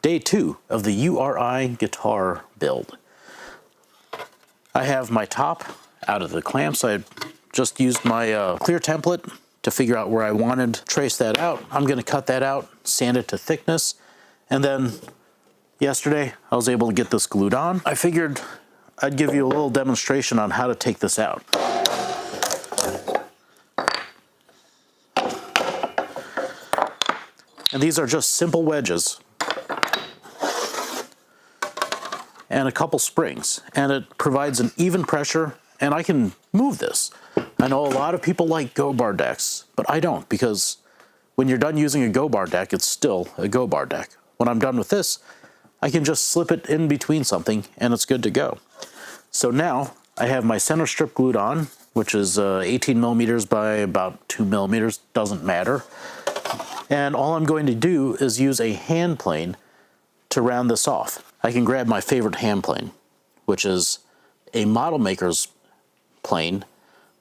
Day 2 of the URI guitar build. I have my top out of the clamps. I just used my clear template to figure out where I wanted to trace that out. I'm going to cut that out, sand it to thickness, and then yesterday I was able to get this glued on. I figured I'd give you a little demonstration on how to take this out. And these are just simple wedges and a couple springs, and it provides an even pressure, and I can move this. I know a lot of people like go bar decks, but I don't, because when you're done using a go bar deck, it's still a go bar deck. When I'm done with this, I can just slip it in between something and it's good to go. So now I have my center strip glued on, which is 18 millimeters by about 2 millimeters, doesn't matter. And all I'm going to do is use a hand plane to round this off. I can grab my favorite hand plane, which is a model maker's plane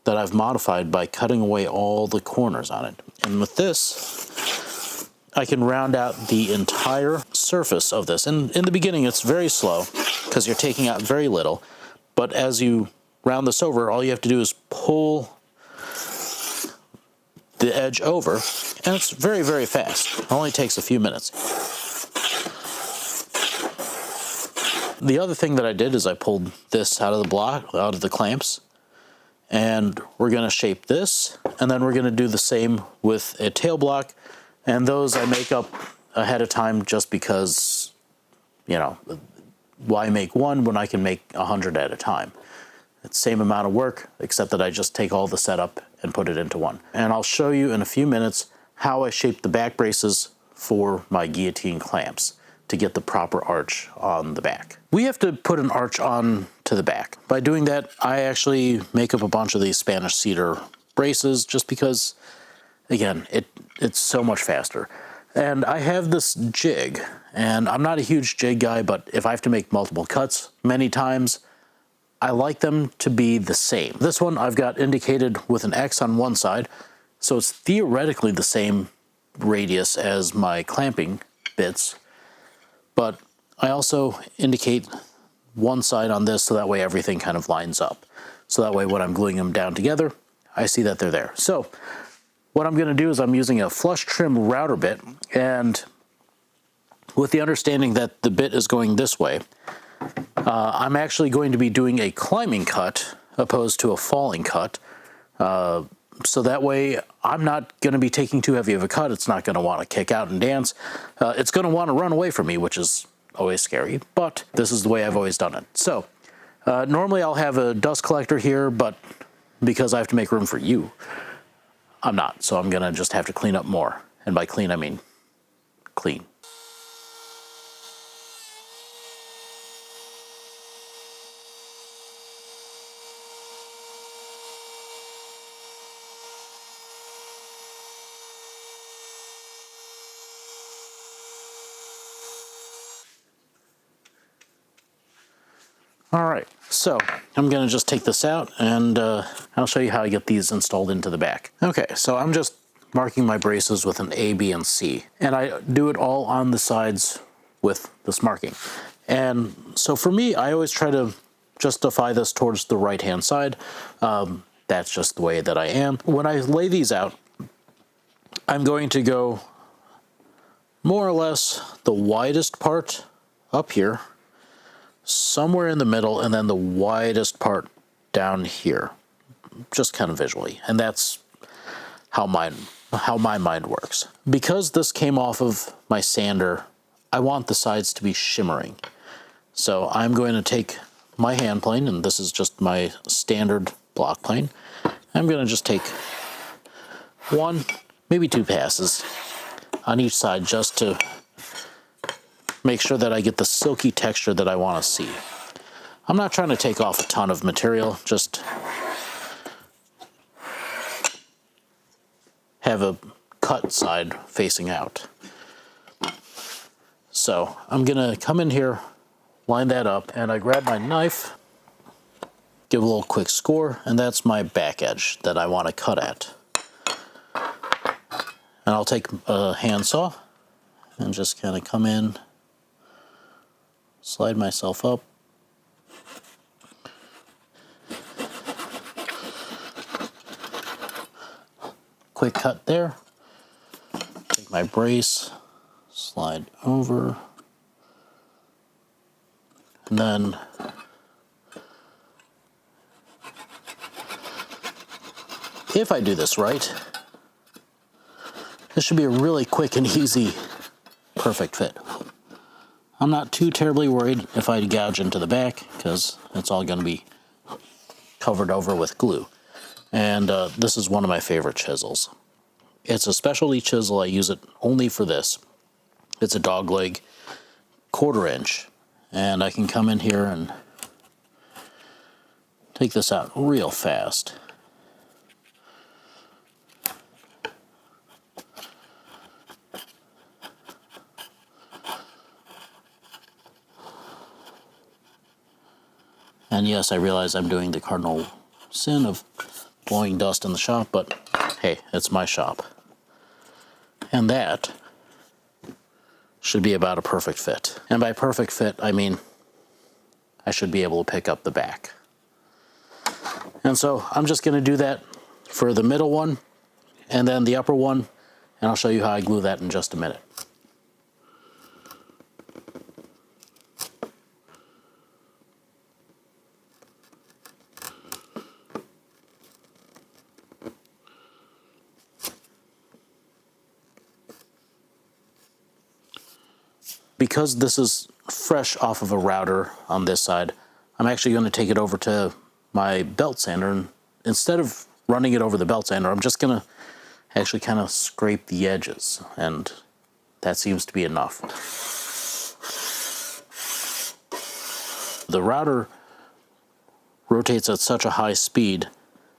that I've modified by cutting away all the corners on it. And with this, I can round out the entire surface of this. And in the beginning, it's very slow because you're taking out very little. But as you round this over, all you have to do is pull the edge over, and it's very, very fast. It only takes a few minutes. The other thing that I did is I pulled this out of the block, out of the clamps, and we're going to shape this, and then we're going to do the same with a tail block, and those I make up ahead of time just because, you know, why make one when I can make 100 at a time? It's the same amount of work, except that I just take all the setup and put it into one. And I'll show you in a few minutes how I shape the back braces for my guillotine clamps to get the proper arch on the back. We have to put an arch on to the back. By doing that, I actually make up a bunch of these Spanish cedar braces just because, again, it's so much faster. And I have this jig, and I'm not a huge jig guy, but if I have to make multiple cuts many times, I like them to be the same. This one I've got indicated with an X on one side, so it's theoretically the same radius as my clamping bits, but I also indicate one side on this so that way everything kind of lines up. So that way when I'm gluing them down together, I see that they're there. So what I'm going to do is I'm using a flush trim router bit, and with the understanding that the bit is going this way, I'm actually going to be doing a climbing cut opposed to a falling cut. So that way I'm not going to be taking too heavy of a cut. It's not going to want to kick out and dance. It's going to want to run away from me, which is always scary, but this is the way I've always done it. So normally I'll have a dust collector here, but because I have to make room for you, I'm not. So I'm going to just have to clean up more. And by clean, I mean clean. All right, so I'm going to just take this out, and I'll show you how I get these installed into the back. Okay, so I'm just marking my braces with an A, B, and C, and I do it all on the sides with this marking. And so for me, I always try to justify this towards the right-hand side. That's just the way that I am. When I lay these out, I'm going to go more or less the widest part up here, somewhere in the middle, and then the widest part down here, just kind of visually. And that's how my mind works. Because this came off of my sander, I want the sides to be shimmering. So I'm going to take my hand plane, and this is just my standard block plane. I'm going to just take one, maybe two passes on each side just to make sure that I get the silky texture that I want to see. I'm not trying to take off a ton of material, just have a cut side facing out. So I'm gonna come in here, line that up, and I grab my knife, give a little quick score, and that's my back edge that I want to cut at. And I'll take a handsaw and just kind of come in slide myself up. Quick cut there. Take my brace, slide over, and then if I do this right, this should be a really quick and easy, perfect fit. I'm not too terribly worried if I gouge into the back, because it's all going to be covered over with glue. And this is one of my favorite chisels. It's a specialty chisel. I use it only for this. It's a dog leg, 1/4 inch. And I can come in here and take this out real fast. And yes, I realize I'm doing the cardinal sin of blowing dust in the shop, but hey, it's my shop. And that should be about a perfect fit. And by perfect fit, I mean I should be able to pick up the back. And so I'm just going to do that for the middle one and then the upper one, and I'll show you how I glue that in just a minute. Because this is fresh off of a router on this side, I'm actually going to take it over to my belt sander, and instead of running it over the belt sander, I'm just going to actually kind of scrape the edges, and that seems to be enough. The router rotates at such a high speed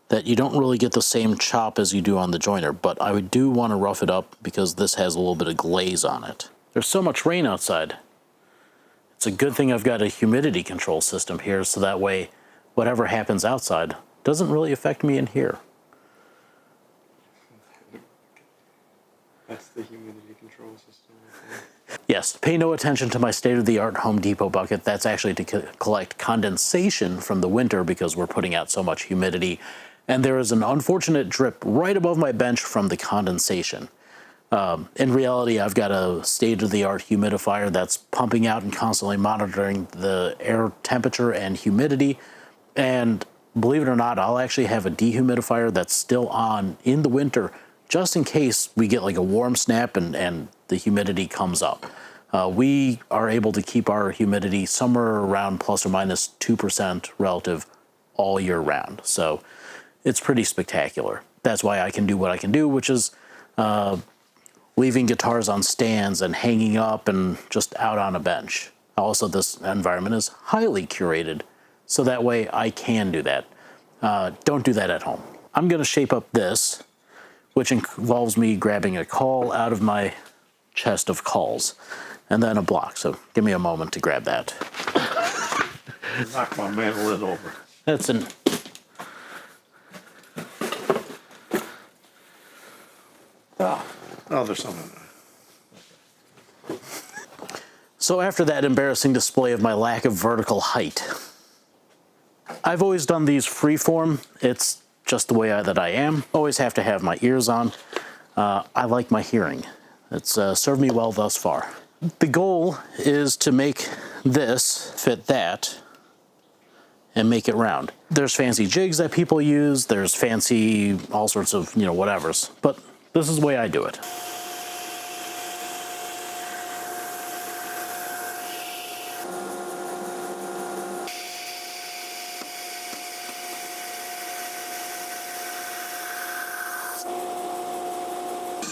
that you don't really get the same chop as you do on the joiner, but I do want to rough it up because this has a little bit of glaze on it. There's so much rain outside. It's a good thing I've got a humidity control system here, so that way whatever happens outside doesn't really affect me in here. That's the humidity control system. Yes, pay no attention to my state-of-the-art Home Depot bucket. That's actually to collect condensation from the winter because we're putting out so much humidity. And there is an unfortunate drip right above my bench from the condensation. In reality, I've got a state-of-the-art humidifier that's pumping out and constantly monitoring the air temperature and humidity. And believe it or not, I'll actually have a dehumidifier that's still on in the winter, just in case we get like a warm snap and the humidity comes up. We are able to keep our humidity somewhere around plus or minus 2% relative all year round. So it's pretty spectacular. That's why I can do what I can do, which is leaving guitars on stands and hanging up and just out on a bench. Also, this environment is highly curated, so that way I can do that. Don't do that at home. I'm going to shape up this, which involves me grabbing a caul out of my chest of cauls, and then a block. So give me a moment to grab that. Knock my mandolin over. That's an... Oh, there's something there. So after that embarrassing display of my lack of vertical height, I've always done these freeform. It's just the way that I am. Always have to have my ears on. I like my hearing. It's served me well thus far. The goal is to make this fit that and make it round. There's fancy jigs that people use. There's fancy all sorts of, whatevers. But this is the way I do it.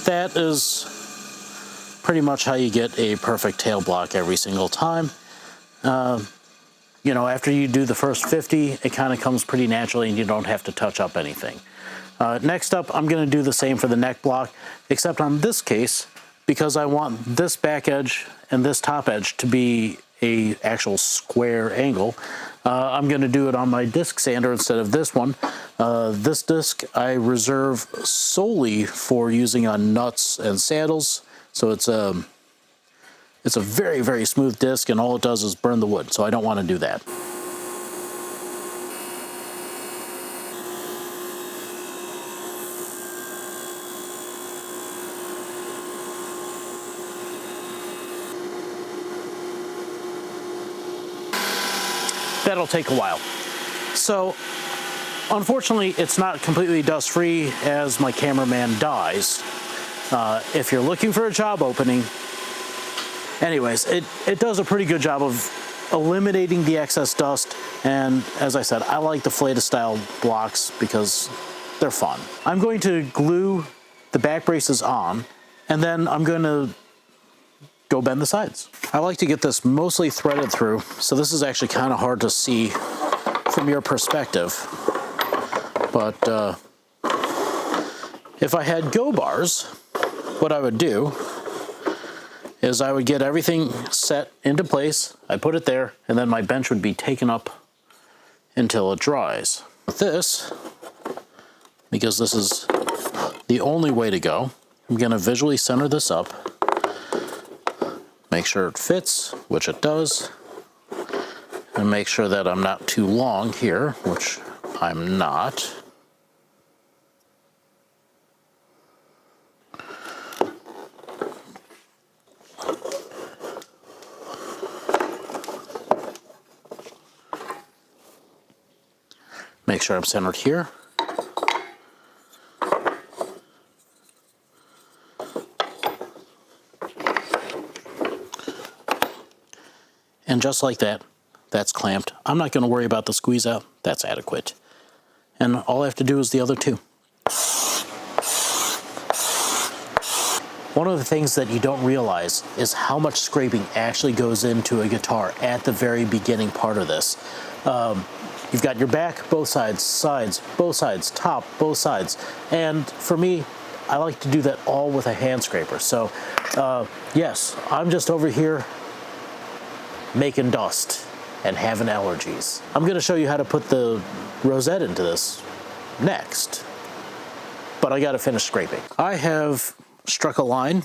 That is pretty much how you get a perfect tail block every single time. After you do the first 50, it kind of comes pretty naturally and you don't have to touch up anything. Next up, I'm going to do the same for the neck block, except on this case, because I want this back edge and this top edge to be a actual square angle, I'm going to do it on my disc sander instead of this one. This disc I reserve solely for using on nuts and saddles, so it's It's a very, very smooth disc, and all it does is burn the wood, so I don't want to do that. That'll take a while. So, unfortunately, it's not completely dust-free as my cameraman dies. If you're looking for a job opening, anyways, it does a pretty good job of eliminating the excess dust, and as I said, I like the flated style blocks because they're fun. I'm going to glue the back braces on, and then I'm going to go bend the sides. I like to get this mostly threaded through, so this is actually kind of hard to see from your perspective, but if I had go bars, what I would do is I would get everything set into place, I put it there, and then my bench would be taken up until it dries. With this, because this is the only way to go, I'm going to visually center this up, make sure it fits, which it does, and make sure that I'm not too long here, which I'm not. Make sure I'm centered here. And just like that, that's clamped. I'm not going to worry about the squeeze out. That's adequate. And all I have to do is the other two. One of the things that you don't realize is how much scraping actually goes into a guitar at the very beginning part of this. You've got your back, both sides, both sides, top, both sides. And for me, I like to do that all with a hand scraper. So yes, I'm just over here making dust and having allergies. I'm going to show you how to put the rosette into this next, but I got to finish scraping. I have struck a line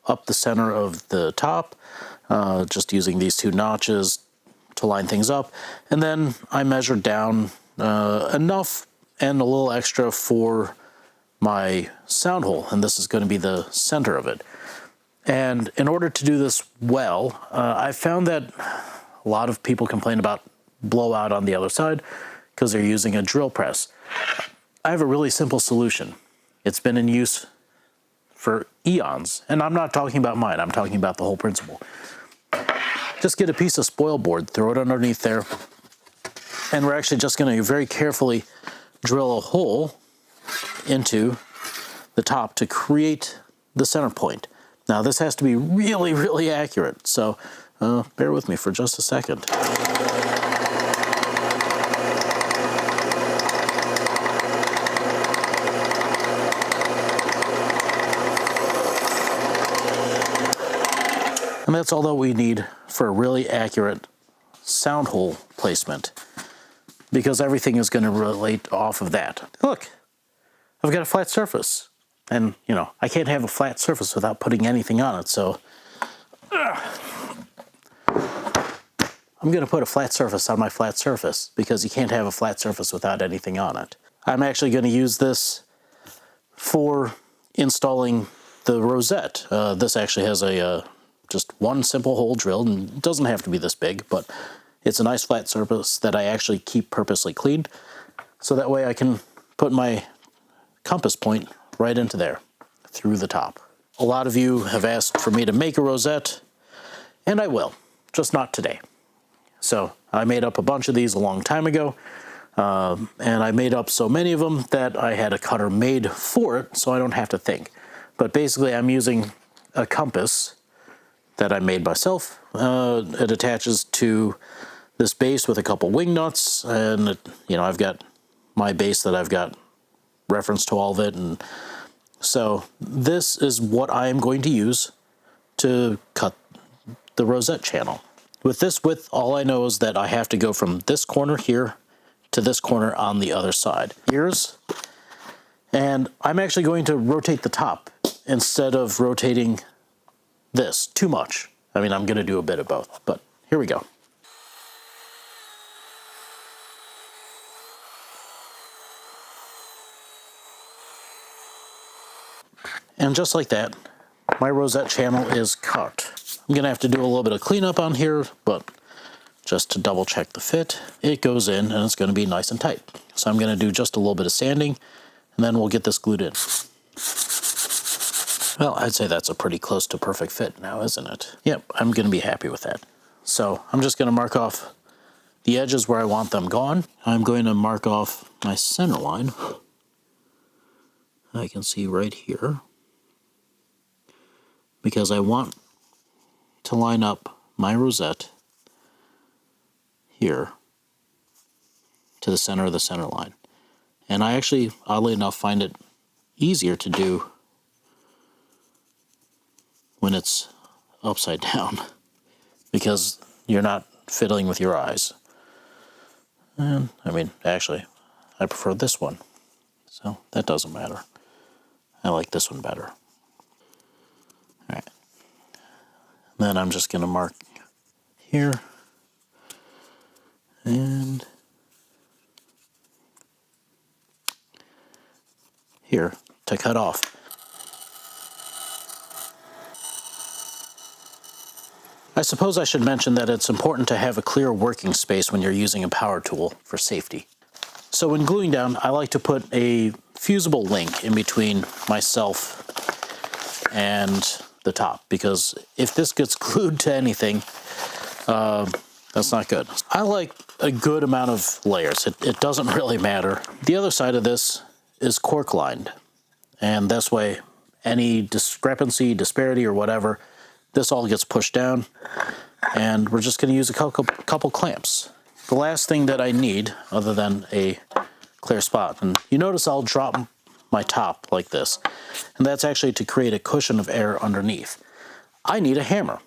up the center of the top, just using these two notches to line things up, and then I measured down enough and a little extra for my sound hole, and this is going to be the center of it. And in order to do this well, I found that a lot of people complain about blowout on the other side because they're using a drill press. I have a really simple solution. It's been in use for eons, and I'm not talking about mine, I'm talking about the whole principle. Just get a piece of spoil board, throw it underneath there, and we're actually just going to very carefully drill a hole into the top to create the center point. Now this has to be really, really accurate, so bear with me for just a second. And that's all that we need for a really accurate sound hole placement, because everything is going to relate off of that. Look, I've got a flat surface, and you know, I can't have a flat surface without putting anything on it, so I'm going to put a flat surface on my flat surface, because you can't have a flat surface without anything on it. I'm actually going to use this for installing the rosette. This actually has a just one simple hole drilled, and it doesn't have to be this big, but it's a nice flat surface that I actually keep purposely cleaned, so that way I can put my compass point right into there, through the top. A lot of you have asked for me to make a rosette, and I will, just not today. So I made up a bunch of these a long time ago, and I made up so many of them that I had a cutter made for it, so I don't have to think. But basically I'm using a compass that I made myself. It attaches to this base with a couple wing nuts, and you know, I've got my base that I've got reference to all of it, and so this is what I am going to use to cut the rosette channel. With this width, all I know is that I have to go from this corner here to this corner on the other side. Here's, and I'm actually going to rotate the top instead of rotating this too much. I mean, I'm going to do a bit of both, but here we go. And just like that, my rosette channel is cut. I'm going to have to do a little bit of cleanup on here, but just to double check the fit, it goes in and it's going to be nice and tight. So I'm going to do just a little bit of sanding and then we'll get this glued in. Well, I'd say that's a pretty close to perfect fit now, isn't it? Yep, I'm going to be happy with that. So I'm just going to mark off the edges where I want them gone. I'm going to mark off my center line. I can see right here, because I want to line up my rosette here to the center of the center line. And I actually, oddly enough, find it easier to do when it's upside down, because you're not fiddling with your eyes. And I mean, actually, I prefer this one, so that doesn't matter. I like this one better. All right. Then I'm just going to mark here and here to cut off. I suppose I should mention that it's important to have a clear working space when you're using a power tool for safety. So when gluing down, I like to put a fusible link in between myself and the top, because if this gets glued to anything, that's not good. I like a good amount of layers. It doesn't really matter. The other side of this is cork lined, and this way any discrepancy, disparity, or whatever, this all gets pushed down, and we're just going to use a couple clamps. The last thing that I need, other than a clear spot, and you notice I'll drop my top like this, and that's actually to create a cushion of air underneath. I need a hammer,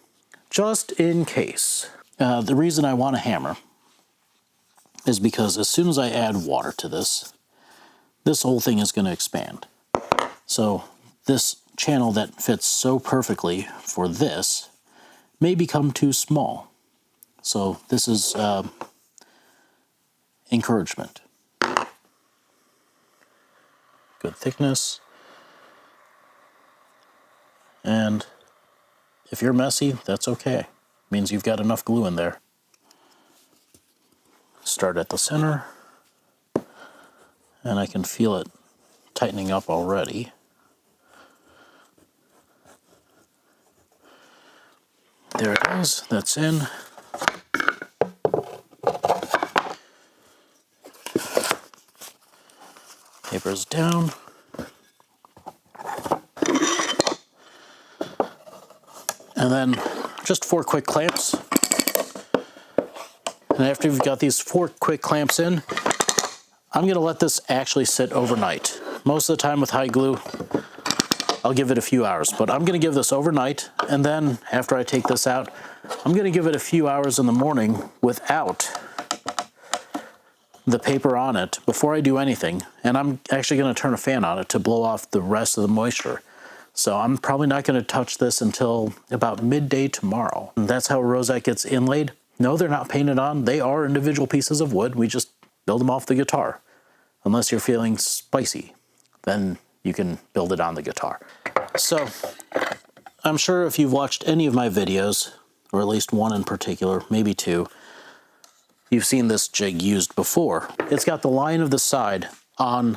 just in case. The reason I want a hammer is because as soon as I add water to this, this whole thing is going to expand. So this channel that fits so perfectly for this may become too small. So this is encouragement. Good thickness. And if you're messy, that's okay. It means you've got enough glue in there. Start at the center, and I can feel it tightening up already. There it is, that's in. Paper's down. And then just 4 quick clamps. And after you've got these 4 quick clamps in, I'm going to let this actually sit overnight. Most of the time with high glue, I'll give it a few hours, but I'm going to give this overnight, and then after I take this out, I'm going to give it a few hours in the morning without the paper on it before I do anything, and I'm actually going to turn a fan on it to blow off the rest of the moisture. So I'm probably not going to touch this until about midday tomorrow. And that's how a rosette gets inlaid. No, they're not painted on. They are individual pieces of wood. We just build them off the guitar. Unless you're feeling spicy, then you can build it on the guitar. So I'm sure if you've watched any of my videos, or at least one in particular, maybe 2, you've seen this jig used before. It's got the line of the side on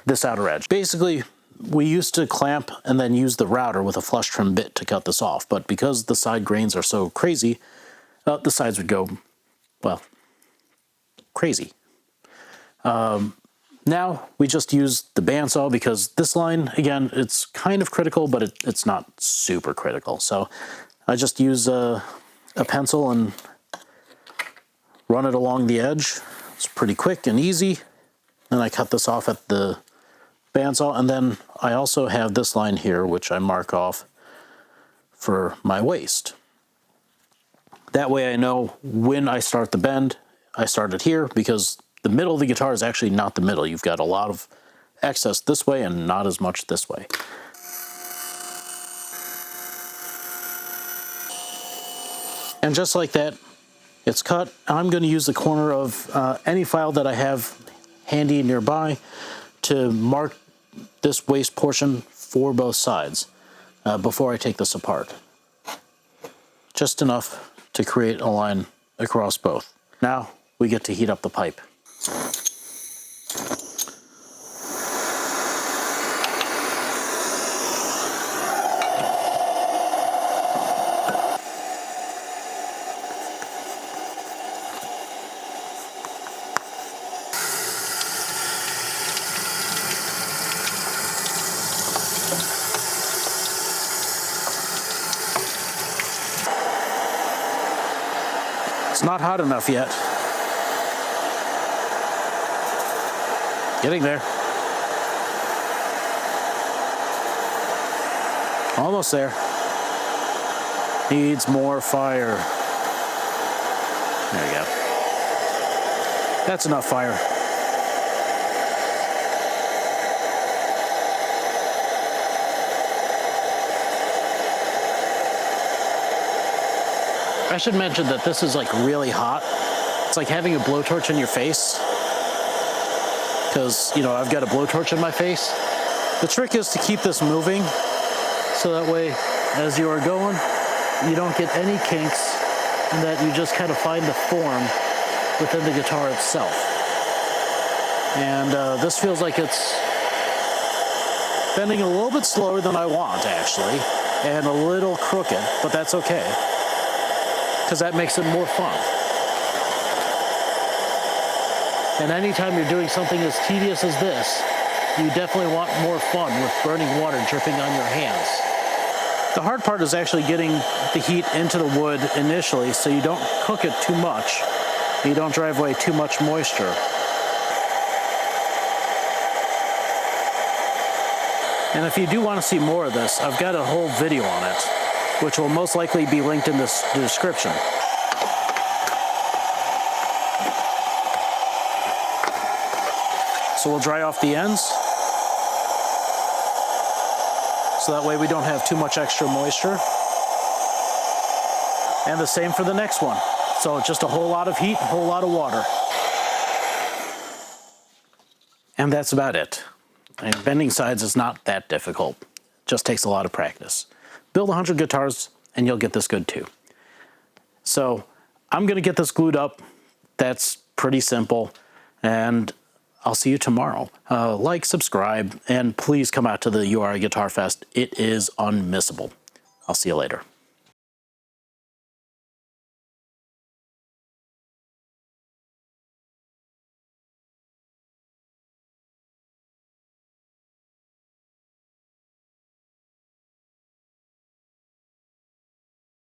this outer edge. Basically, we used to clamp and then use the router with a flush trim bit to cut this off, but because the side grains are so crazy, the sides would go, well, crazy. Now we just use the bandsaw because this line, again, it's kind of critical, but it's not super critical. So I just use a pencil and run it along the edge. It's pretty quick and easy. Then I cut this off at the bandsaw, and then I also have this line here, which I mark off for my waist. That way I know when I start the bend, I start it here, because the middle of the guitar is actually not the middle. You've got a lot of excess this way and not as much this way. And just like that, it's cut. I'm going to use the corner of any file that I have handy nearby to mark this waste portion for both sides before I take this apart. Just enough to create a line across both. Now we get to heat up the pipe. It's not hot enough yet. Getting there. Almost there. Needs more fire. There you go. That's enough fire. I should mention that this is like really hot. It's like having a blowtorch in your face. Because, you know, I've got a blowtorch in my face. The trick is to keep this moving so that way as you are going, you don't get any kinks and that you just kind of find the form within the guitar itself. And this feels like it's bending a little bit slower than I want, actually, and a little crooked, but that's okay, because that makes it more fun. And anytime you're doing something as tedious as this, you definitely want more fun with burning water dripping on your hands. The hard part is actually getting the heat into the wood initially so you don't cook it too much. You don't drive away too much moisture. And if you do want to see more of this, I've got a whole video on it, which will most likely be linked in the description. So we'll dry off the ends, so that way we don't have too much extra moisture. And the same for the next one. So just a whole lot of heat, a whole lot of water. And that's about it. And bending sides is not that difficult. It just takes a lot of practice. Build 100 guitars and you'll get this good too. So I'm gonna get this glued up. That's pretty simple. And I'll see you tomorrow. Like, subscribe, and please come out to the URI Guitar Fest. It is unmissable. I'll see you later.